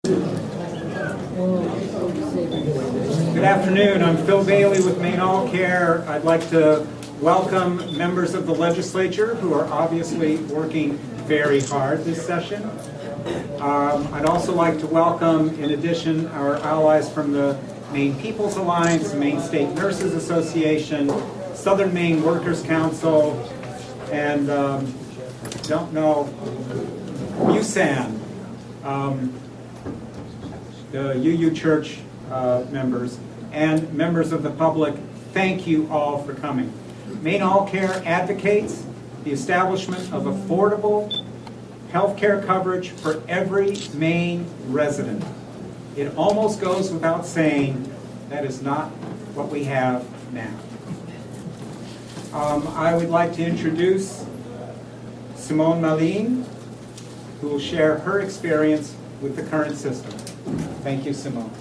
Good afternoon. I'm Phil Bailey with Maine AllCare. I'd like to welcome members of the legislature who are obviously working very hard this session. I'd also like to welcome, in addition, our allies from the Maine People's Alliance, Maine State Nurses Association, Southern Maine Workers Council, and USAN, the UU Church members, and members of the public. Thank you all for coming. Maine AllCare advocates the establishment of affordable health care coverage for every Maine resident. It almost goes without saying that is not what we have now. I would like to introduce Simone Malin, who will share her experience with the current system. Thank you, Simone.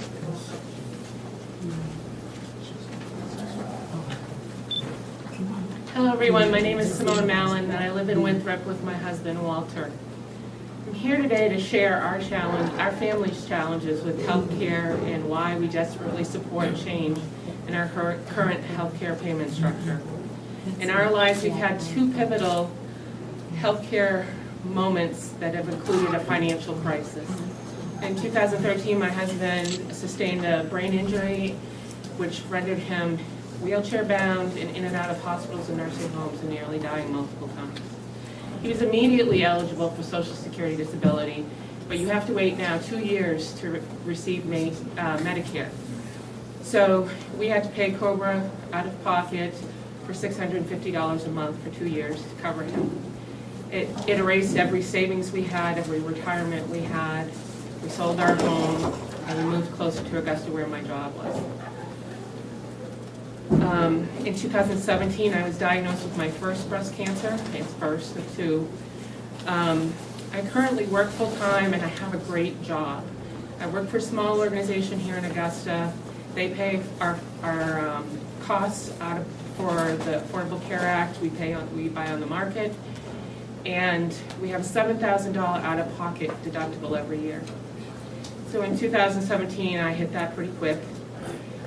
Hello everyone, my name is Simone Malin and I live in Winthrop with my husband Walter. I'm here today to share our family's challenges with healthcare and why we desperately support change in our current healthcare payment structure. In our lives, we've had two pivotal healthcare moments that have included a financial crisis. In 2013, my husband sustained a brain injury, which rendered him wheelchair-bound and in and out of hospitals and nursing homes and nearly dying multiple times. He was immediately eligible for Social Security disability, but you have to wait now 2 years to receive MaineCare. So we had to pay COBRA out of pocket for $650 a month for 2 years to cover him. It erased every savings we had, every retirement we had. We sold our home and we moved closer to Augusta where my job was. In 2017, I was diagnosed with my first breast cancer, its first of two. I currently work full-time and I have a great job. I work for a small organization here in Augusta. They pay our costs for the Affordable Care Act. We buy on the market. And we have a $7,000 out-of-pocket deductible every year. So in 2017, I hit that pretty quick.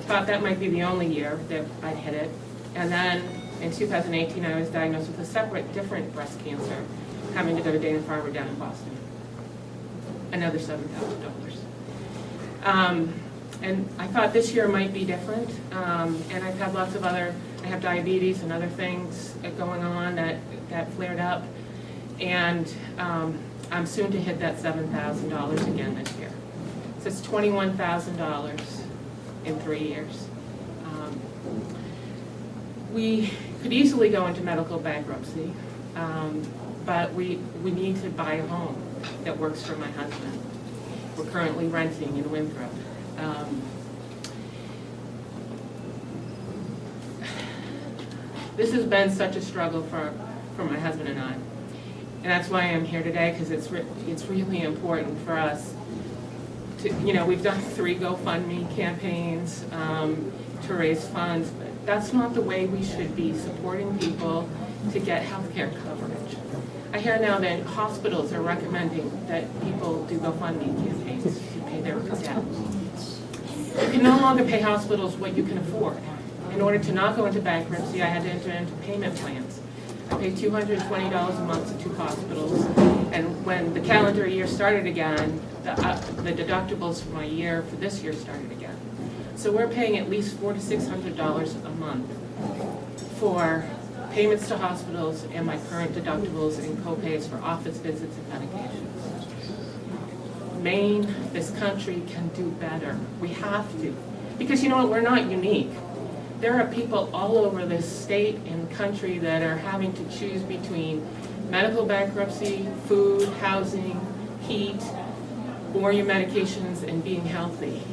Thought that might be the only year that I'd hit it. And then in 2018, I was diagnosed with a different breast cancer, having to go to Dana-Farber down in Boston. Another $7,000. And I thought this year might be different. And I've had lots of I have diabetes and other things going on that flared up. And I'm soon to hit that $7,000 again this year. So it's $21,000 in 3 years. We could easily go into medical bankruptcy, but we need to buy a home that works for my husband. We're currently renting in Winthrop. This has been such a struggle for my husband and I. And that's why I'm here today, because it's really important for us to, we've done 3 GoFundMe campaigns to raise funds, but that's not the way we should be supporting people to get health care coverage. I hear now that hospitals are recommending that people do GoFundMe campaigns to pay their debt. You can no longer pay hospitals what you can afford. In order to not go into bankruptcy, I had to enter into payment plans. I paid $220 a month to 2 hospitals, and when the calendar year started again, the deductibles for my year for this year started again. So we're paying at least $400 to $600 a month for payments to hospitals and my current deductibles and co-pays for office visits and medications. Maine, this country can do better. We have to. Because you know what, we're not unique. There are people all over this state and country that are having to choose between medical bankruptcy, food, housing, heat, or your medications and being healthy.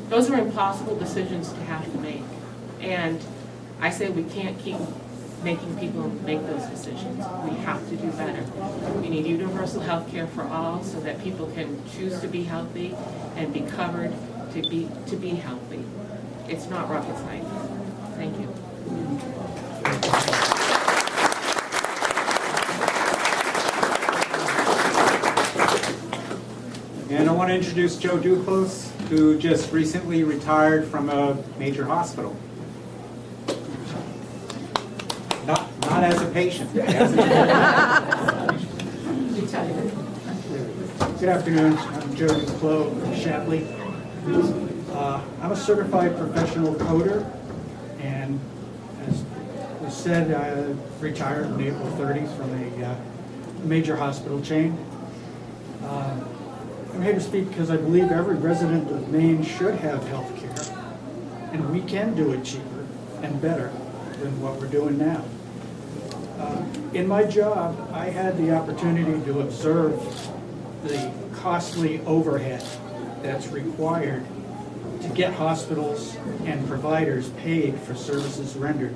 Those are impossible decisions to have to make. And I say we can't keep making people make those decisions. We have to do better. We need universal health care for all so that people can choose to be healthy and be covered to be healthy. It's not rocket science. Thank you. And want to introduce Joe Duclos, who just recently retired from a major hospital. Not as a patient. As Good afternoon. I'm Joe Duclos from Shapley. I'm a certified professional coder, and as was said, I retired on April 30th from a major hospital chain. I'm here to speak because I believe every resident of Maine should have health care, and we can do it cheaper and better than what we're doing now. In my job, I had the opportunity to observe the costly overhead that's required to get hospitals and providers paid for services rendered.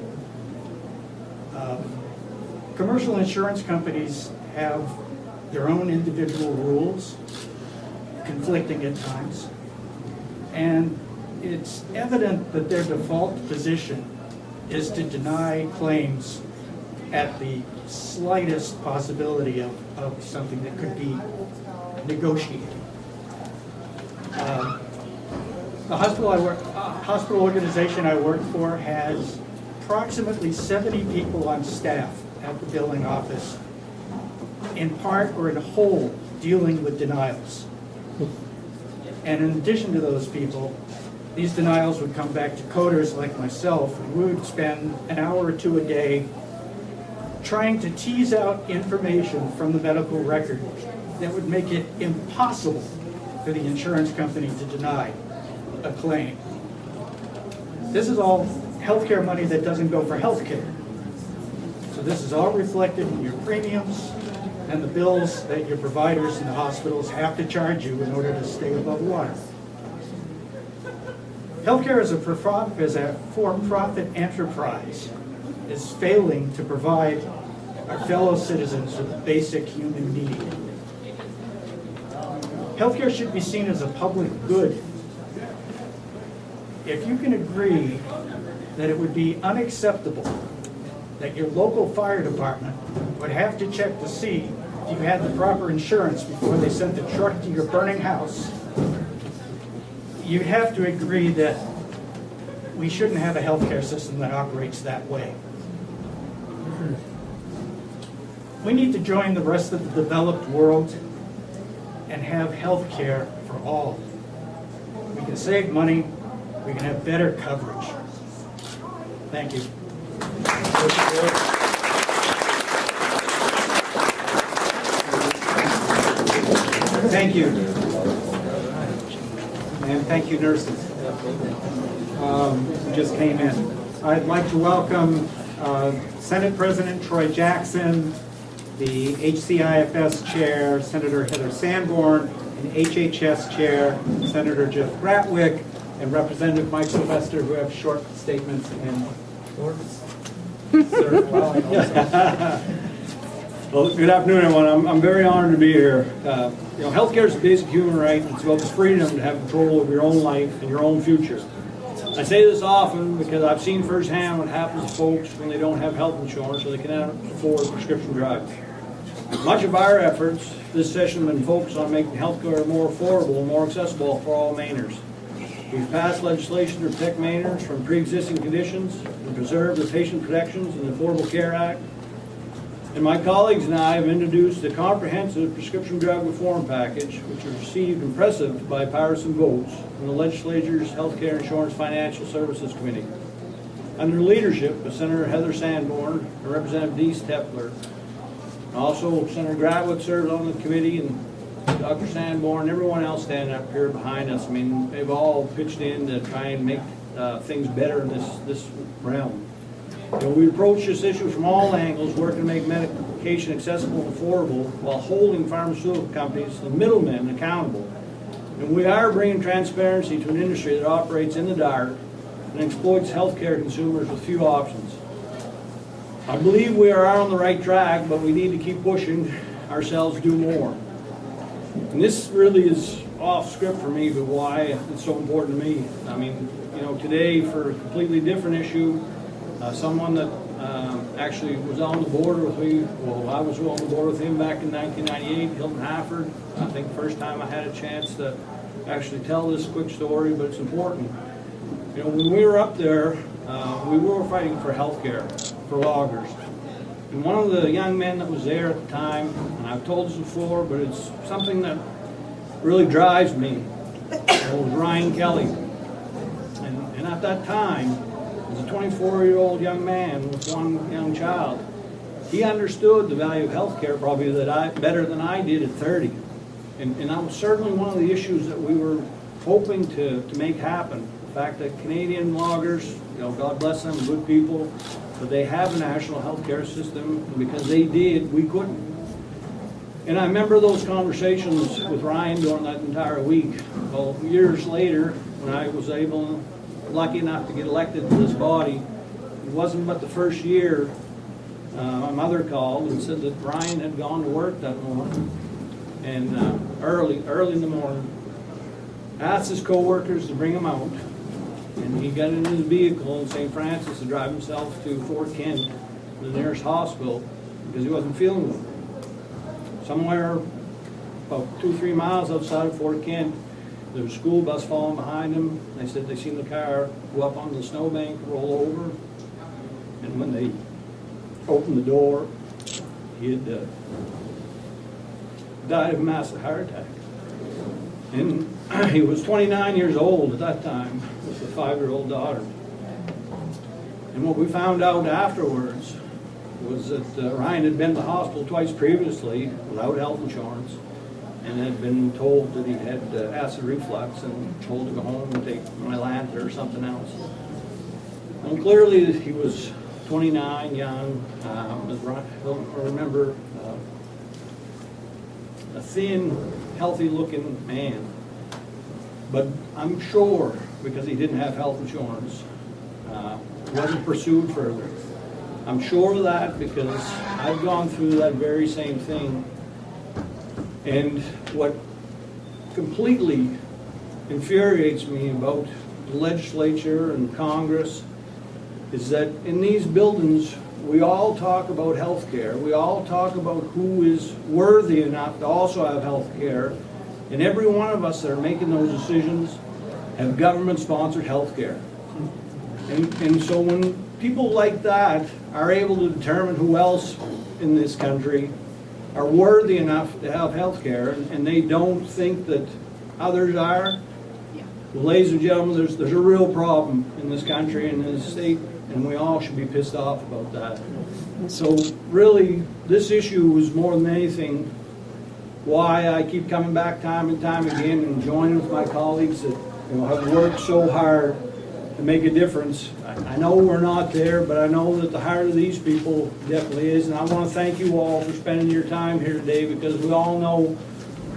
Commercial insurance companies have their own individual rules, conflicting at times, and it's evident that their default position is to deny claims at the slightest possibility of something that could be negotiated. The hospital organization I work for has approximately 70 people on staff at the billing office, in part or in whole dealing with denials. And in addition to those people, these denials would come back to coders like myself, and we would spend an hour or two a day trying to tease out information from the medical record that would make it impossible for the insurance company to deny a claim. This is all healthcare money that doesn't go for healthcare. So this is all reflected in your premiums and the bills that your providers and the hospitals have to charge you in order to stay above water. Healthcare as a for-profit enterprise is failing to provide our fellow citizens with basic human need. Healthcare should be seen as a public good. If you can agree that it would be unacceptable that your local fire department would have to check to see if you had the proper insurance before they sent the truck to your burning house, you'd have to agree that we shouldn't have a healthcare system that operates that way. We need to join the rest of the developed world and have health care for all. We can save money, we can have better coverage. Thank you. Thank you. And thank you, nurses. Who just came in. I'd like to welcome Senate President Troy Jackson, the HCIFS Chair, Senator Heather Sanborn, and HHS Chair, Senator Jeff Gratwick, and Representative Mike Sylvester, who have short statements and Well, good afternoon, everyone. I'm very honored to be here. Healthcare is a basic human right. It's about the freedom to have control over your own life and your own future. I say this often because I've seen firsthand what happens to folks when they don't have health insurance or they cannot afford prescription drugs. Much of our efforts this session have been focused on making healthcare more affordable and more accessible for all Mainers. We've passed legislation to protect Mainers from pre-existing conditions and preserve the patient protections in the Affordable Care Act. And my colleagues and I have introduced a comprehensive prescription drug reform package, which has received impressive bipartisan votes from the legislature's Healthcare Insurance Financial Services Committee. Under the leadership of Senator Heather Sanborn and Representative Dee Stepler. Also, Senator Gratwick serves on the committee, and Dr. Sanborn, and everyone else standing up here behind us. I mean, they've all pitched in to try and make things better in this realm. We approach this issue from all angles, working to make medication accessible and affordable while holding pharmaceutical companies and middlemen accountable. And we are bringing transparency to an industry that operates in the dark and exploits healthcare consumers with few options. I believe we are on the right track, but we need to keep pushing ourselves to do more. And this really is off script for me, but why it's so important to me. I mean, today for a completely different issue, someone that actually was on the board with me, well, I was on the board with him back in 1998, Hilton Hafford. I think the first time I had a chance to actually tell this quick story, but it's important. You know, when we were up there, we were fighting for health care for loggers. And one of the young men that was there at the time, and I've told this before, but it's something that really drives me, was Ryan Kelly. And at that time, as a 24-year-old young man with one young child, he understood the value of health care probably better than I did at 30. And that was certainly one of the issues that we were hoping to make happen. The fact that Canadian loggers, you know, God bless them, good people, but they have a national health care system, and because they did, we couldn't. And I remember those conversations with Ryan during that entire week. Well, years later, when I was lucky enough to get elected to this body, it wasn't but the first year, my mother called and said that Ryan had gone to work that morning, and early in the morning, asked his co-workers to bring him out, and he got in his vehicle in St. Francis to drive himself to Fort Kent, the nearest hospital, because he wasn't feeling well. Somewhere about 2-3 miles outside of Fort Kent, there was a school bus following behind him. They said they seen the car go up onto the snowbank, roll over, and when they opened the door, he had died of a massive heart attack. And he was 29 years old at that time with a 5-year-old daughter. And what we found out afterwards was that Ryan had been to the hospital twice previously without health insurance, and had been told that he had acid reflux and told to go home and take Mylanta or something else. And clearly he was 29, young, remember, a thin, healthy-looking man. But I'm sure, because he didn't have health insurance, wasn't pursued further. I'm sure of that because I've gone through that very same thing. And what completely infuriates me about the legislature and Congress is that in these buildings, we all talk about health care. We all talk about who is worthy enough to also have health care. And every one of us that are making those decisions have government-sponsored health care. And so when people like that are able to determine who else in this country are worthy enough to have health care, and they don't think that others are, well, ladies and gentlemen, there's a real problem in this country and in this state, and we all should be pissed off about that. So really, this issue is more than anything why I keep coming back time and time again and joining with my colleagues that have worked so hard to make a difference. I know we're not there, but I know that the heart of these people definitely is, and I want to thank you all for spending your time here today, because we all know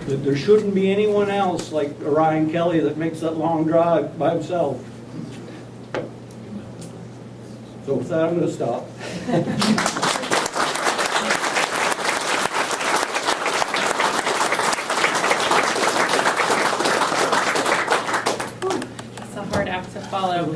that there shouldn't be anyone else like Ryan Kelly that makes that long drive by himself. So with that, I'm going to stop. It's a hard act to follow.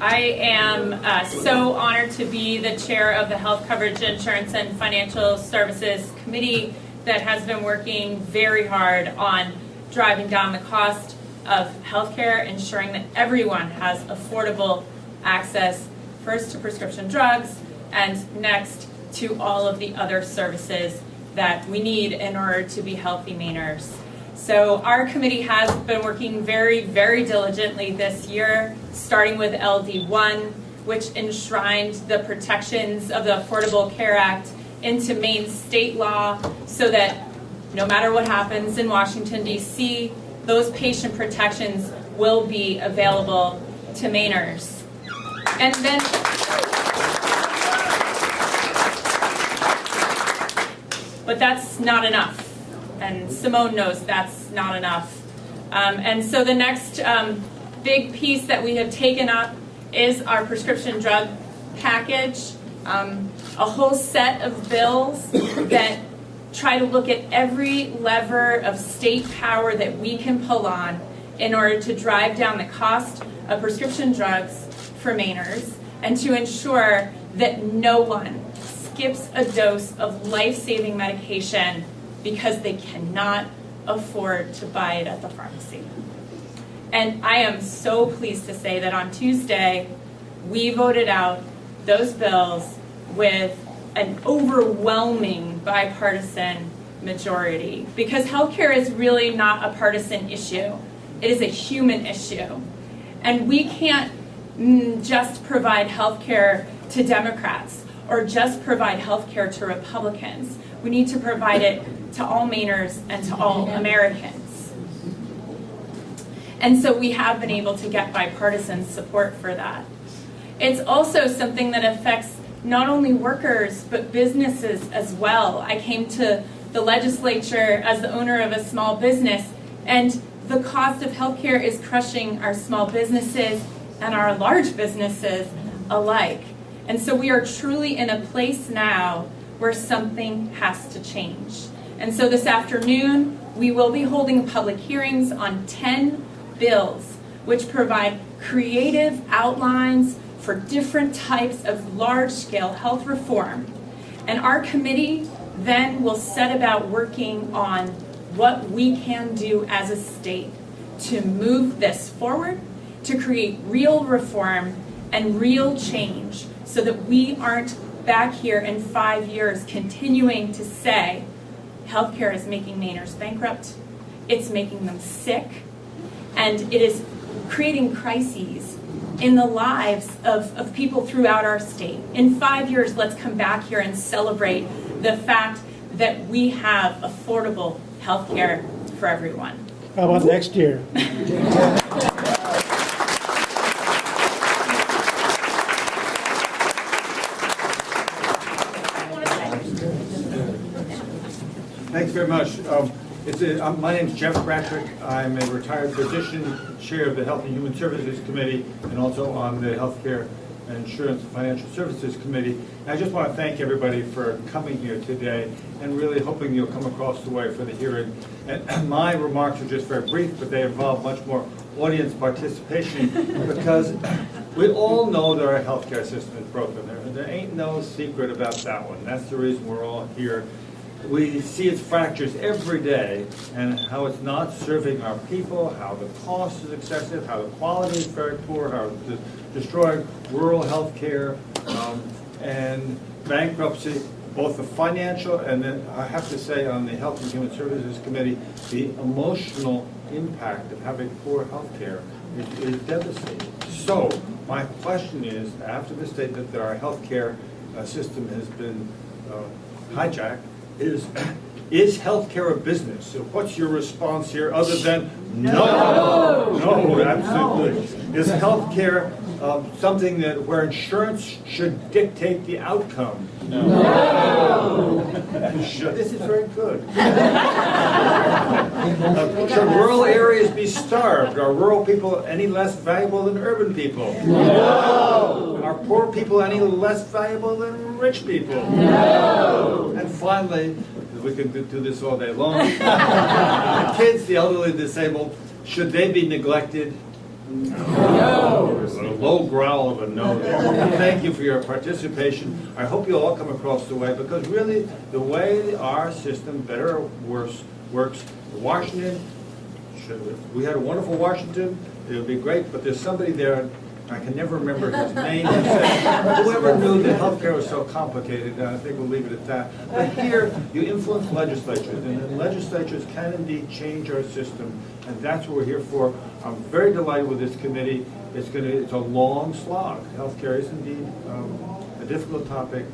I am so honored to be the chair of the Health Coverage Insurance and Financial Services Committee that has been working very hard on driving down the cost of healthcare, ensuring that everyone has affordable access, first to prescription drugs, and next to all of the other services that we need in order to be healthy Mainers. So our committee has been working very, very diligently this year, starting with LD1, which enshrined the protections of the Affordable Care Act into Maine state law, so that no matter what happens in Washington, D.C., those patient protections will be available to Mainers. And then but that's not enough. And Simone knows that's not enough. And so the next big piece that we have taken up is our prescription drug package, a whole set of bills that try to look at every lever of state power that we can pull on in order to drive down the cost of prescription drugs for Mainers. and to ensure that no one skips a dose of life-saving medication because they cannot afford to buy it at the pharmacy. And I am so pleased to say that on Tuesday, we voted out those bills with an overwhelming bipartisan majority, because healthcare is really not a partisan issue. It is a human issue. And we can't just provide healthcare to Democrats or just provide healthcare to Republicans. We need to provide it to all Mainers and to all Americans. And so we have been able to get bipartisan support for that. It's also something that affects not only workers, but businesses as well. I came to the legislature as the owner of a small business, and the cost of healthcare is crushing our small businesses and our large businesses alike. And so we are truly in a place now where something has to change. And so this afternoon, we will be holding public hearings on 10 bills, which provide creative outlines for different types of large-scale health reform. And our committee then will set about working on what we can do as a state to move this forward, to create real reform and real change, so that we aren't back here in 5 years continuing to say healthcare is making Mainers bankrupt, it's making them sick, and it is creating crises in the lives of people throughout our state. In 5 years, let's come back here and celebrate the fact that we have affordable health care for everyone. How about next year? Thanks very much. My name is Jeff Brattrick. I'm a retired physician, chair of the Health and Human Services Committee, and also on the Healthcare Insurance and Financial Services Committee. And I just want to thank everybody for coming here today and really hoping you'll come across the way for the hearing. And my remarks are just very brief, but they involve much more audience participation because we all know that our healthcare system is broken. There ain't no secret about that one. That's the reason we're all here. We see its fractures every day and how it's not serving our people, how the cost is excessive, how the quality is very poor, how it's destroying rural health care, and bankruptcy, both the financial and then I have to say on the Health and Human Services Committee, the emotional impact of having poor health care is devastating. So my question is, after the statement that our health care system has been hijacked, is healthcare a business? So what's your response here other than no? No, absolutely. Is healthcare something where insurance should dictate the outcome? No. This is very good. Should rural areas be starved? Are rural people any less valuable than urban people? No. Are poor people any less valuable than rich people? No. And finally, we can do this all day long, the kids, the elderly, disabled, should they be neglected? No. There's a low growl of a no there. Thank you for your participation. I hope you'll all come across the way, because really the way our system, better or worse, works, Washington, we had a wonderful Washington, it would be great, but there's somebody there, I can never remember his name, who said, whoever knew that healthcare was so complicated, and I think we'll leave it at that. But here, you influence legislatures, and the legislatures can indeed change our system, and that's what we're here for. I'm very delighted with this committee. It's a long slog. Healthcare is indeed a difficult topic,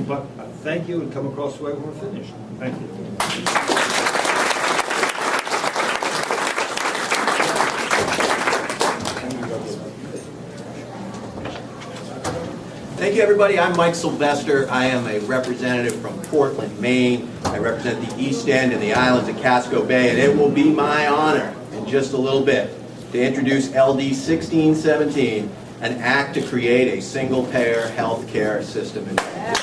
but thank you, and come across the way when we're finished. Thank you. Thank you, everybody. I'm Mike Sylvester. I am a representative from Portland, Maine. I represent the East End and the islands of Casco Bay, and it will be my honor in just a little bit to introduce LD 1617, an act to create a single-payer health care system in Maine.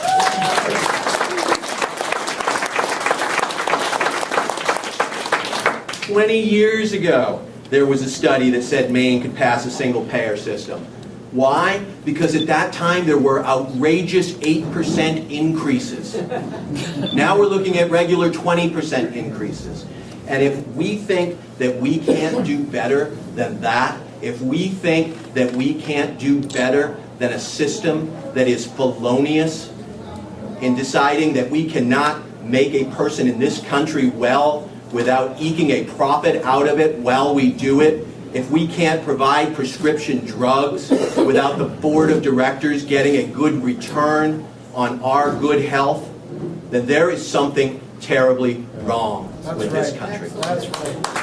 20 years ago, there was a study that said Maine could pass a single-payer system. Why? Because at that time there were outrageous 8% increases. Now we're looking at regular 20% increases. And if we think that we can't do better than that, if we think that we can't do better than a system that is felonious in deciding that we cannot make a person in this country well without eking a profit out of it while we do it, if we can't provide prescription drugs without the board of directors getting a good return on our good health, then there is something terribly wrong with this country. That's right.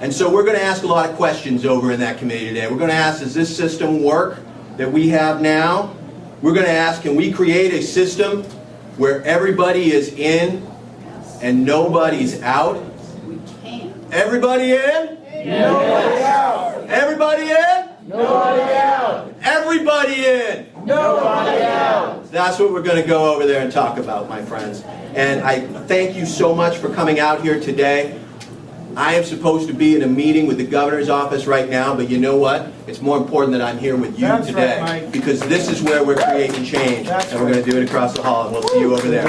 And so we're going to ask a lot of questions over in that committee today. We're going to ask, does this system work that we have now? We're going to ask, can we create a system where everybody is in and nobody's out? Everybody in? Nobody out. Everybody in? Nobody out. Everybody in? Nobody out. That's what we're going to go over there and talk about, my friends. And I thank you so much for coming out here today. I am supposed to be in a meeting with the governor's office right now, but you know what? It's more important that I'm here with you That's today, right, Mike. because this is where we're creating change, That's and we're going to do it across the hall, and we'll see you over there.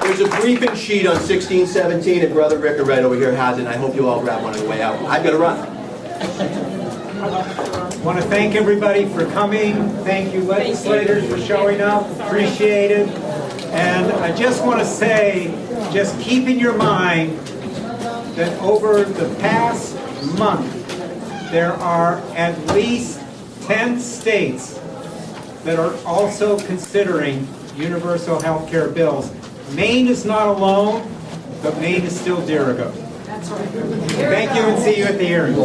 There's a briefing sheet on 1617, and Brother Ricker right over here has it, and I hope you all grab one on the way out. I've got to run. I want to thank everybody for coming. Thank you legislators for showing up. Appreciate it. And I just want to say, just keep in your mind that over the past month, there are at least 10 states that are also considering universal health care bills. Maine is not alone, but Maine is still de rigueur. That's right. Thank you, and see you at the hearing.